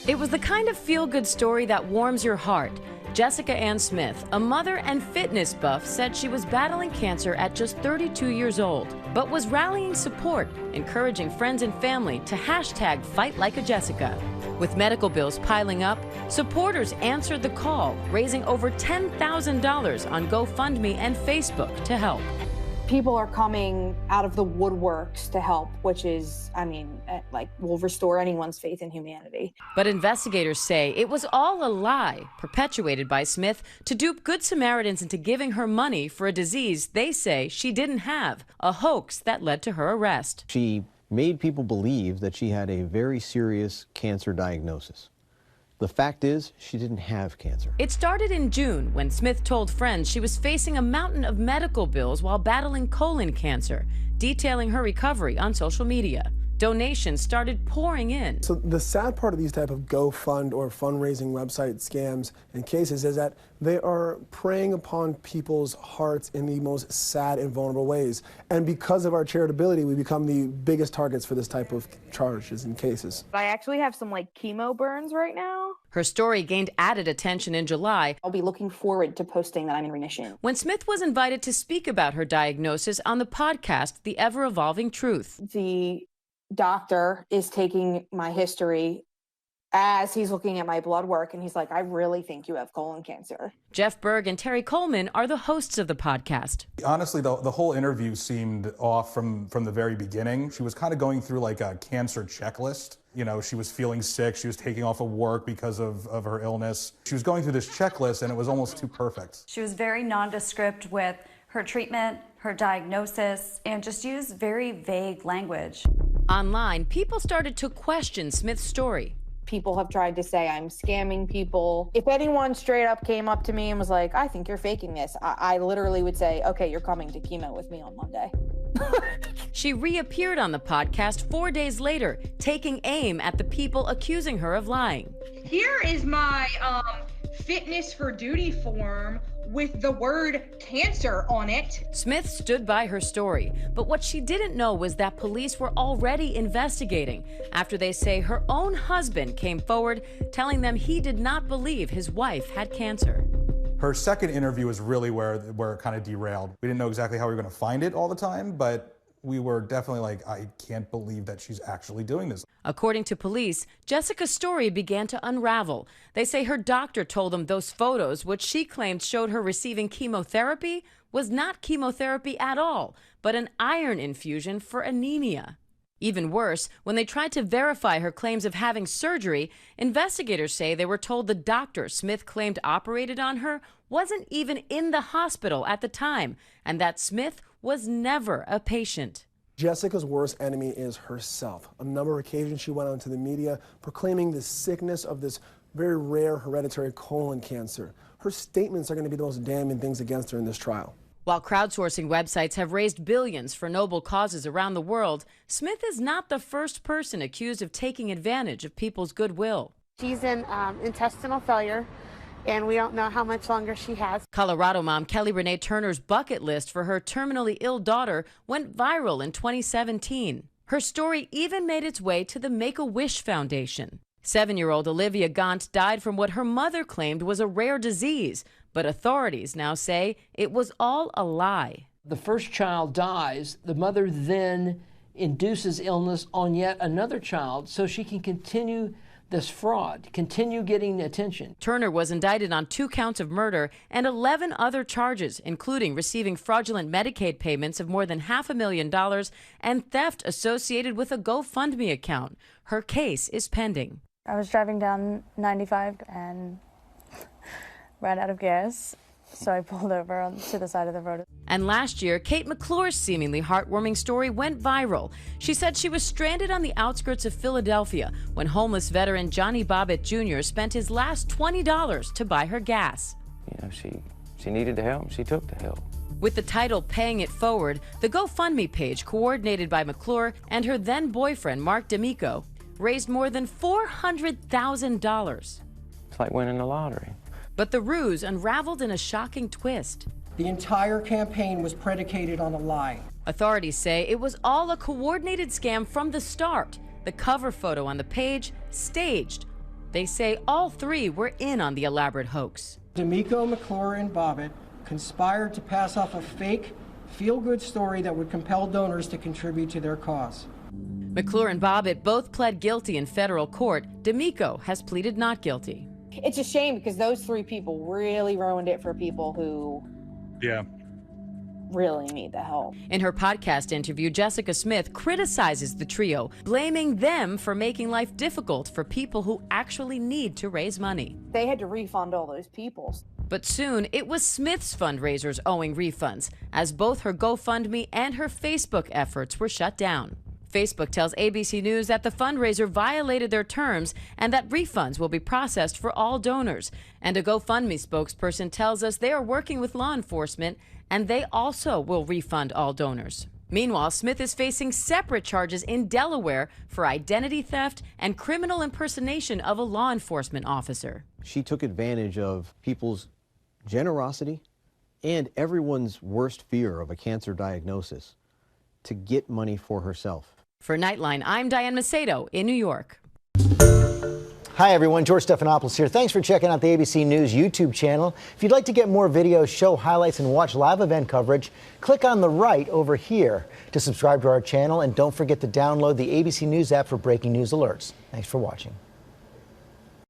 It was the kind of feel-good story that warms your heart. Jessica Ann Smith, a mother and fitness buff, said she was battling cancer at just 32 years old, but was rallying support, encouraging friends and family to #FightLikeAJessica. With medical bills piling up, supporters answered the call, raising over $10,000 on GoFundMe and Facebook to help. People are coming out of the woodworks to help, which is, will restore anyone's faith in humanity. But investigators say it was all a lie, perpetuated by Smith to dupe Good Samaritans into giving her money for a disease they say she didn't have, a hoax that led to her arrest. She made people believe that she had a very serious cancer diagnosis. The fact is, she didn't have cancer. It started in June when Smith told friends she was facing a mountain of medical bills while battling colon cancer, detailing her recovery on social media. Donations started pouring in. So the sad part of these type of GoFund or fundraising website scams and cases is that they are preying upon people's hearts in the most sad and vulnerable ways. And because of our charitability, we become the biggest targets for this type of charges and cases. I actually have some chemo burns right now. Her story gained added attention in July. I'll be looking forward to posting that I'm in remission. When Smith was invited to speak about her diagnosis on the podcast, The Ever-Evolving Truth. The doctor is taking my history as he's looking at my blood work, and he's like, I really think you have colon cancer. Jeff Berg and Terry Coleman are the hosts of the podcast. Honestly, the whole interview seemed off from the very beginning. She was kind of going through like a cancer checklist. You know, she was feeling sick. She was taking off of work because of her illness. She was going through this checklist, and it was almost too perfect. She was very nondescript with her treatment, her diagnosis, and just used very vague language. Online, people started to question Smith's story. People have tried to say I'm scamming people. If anyone straight up came up to me and was like, I think you're faking this, I literally would say, okay, you're coming to chemo with me on Monday. She reappeared on the podcast 4 days later, taking aim at the people accusing her of lying. Here is my fitness for duty form with the word cancer on it. Smith stood by her story, but what she didn't know was that police were already investigating after they say her own husband came forward telling them he did not believe his wife had cancer. Her second interview is really where it kind of derailed. We didn't know exactly how we were going to find it all the time, but we were definitely like, I can't believe that she's actually doing this. According to police, Jessica's story began to unravel. They say her doctor told them those photos, which she claimed showed her receiving chemotherapy, was not chemotherapy at all, but an iron infusion for anemia. Even worse, when they tried to verify her claims of having surgery, investigators say they were told the doctor Smith claimed operated on her wasn't even in the hospital at the time, and that Smith was never a patient. Jessica's worst enemy is herself. On a number of occasions, she went onto the media proclaiming the sickness of this very rare hereditary colon cancer. Her statements are going to be the most damning things against her in this trial. While crowdsourcing websites have raised billions for noble causes around the world, Smith is not the first person accused of taking advantage of people's goodwill. She's in intestinal failure, and we don't know how much longer she has. Colorado mom Kelly Renee Turner's bucket list for her terminally ill daughter went viral in 2017. Her story even made its way to the Make-A-Wish Foundation. 7-year-old Olivia Gaunt died from what her mother claimed was a rare disease, but authorities now say it was all a lie. The first child dies, the mother then induces illness on yet another child so she can continue this fraud, continue getting attention. Turner was indicted on 2 counts of murder and 11 other charges, including receiving fraudulent Medicaid payments of more than $500,000 and theft associated with a GoFundMe account. Her case is pending. I was driving down 95 and ran out of gas, so I pulled over to the side of the road. And last year, Kate McClure's seemingly heartwarming story went viral. She said she was stranded on the outskirts of Philadelphia when homeless veteran Johnny Bobbitt Jr. spent his last $20 to buy her gas. You know, she needed the help. She took the help. With the title Paying It Forward, the GoFundMe page, coordinated by McClure and her then boyfriend, Mark D'Amico, raised more than $400,000. It's like winning the lottery. But the ruse unraveled in a shocking twist. The entire campaign was predicated on a lie. Authorities say it was all a coordinated scam from the start. The cover photo on the page, staged. They say all three were in on the elaborate hoax. D'Amico, McClure, and Bobbitt conspired to pass off a fake, feel-good story that would compel donors to contribute to their cause. McClure and Bobbitt both pled guilty in federal court. D'Amico has pleaded not guilty. It's a shame because those three people really ruined it for people who really need the help. In her podcast interview, Jessica Smith criticizes the trio, blaming them for making life difficult for people who actually need to raise money. They had to refund all those people. But soon, it was Smith's fundraisers owing refunds, as both her GoFundMe and her Facebook efforts were shut down. Facebook tells ABC News that the fundraiser violated their terms and that refunds will be processed for all donors. And a GoFundMe spokesperson tells us they are working with law enforcement and they also will refund all donors. Meanwhile, Smith is facing separate charges in Delaware for identity theft and criminal impersonation of a law enforcement officer. She took advantage of people's generosity and everyone's worst fear of a cancer diagnosis to get money for herself. For Nightline, I'm Diane Macedo in New York. Hi, everyone. George Stephanopoulos here. Thanks for checking out the ABC News YouTube channel. If you'd like to get more videos, show highlights, and watch live event coverage, click on the right over here to subscribe to our channel. And don't forget to download the ABC News app for breaking news alerts. Thanks for watching.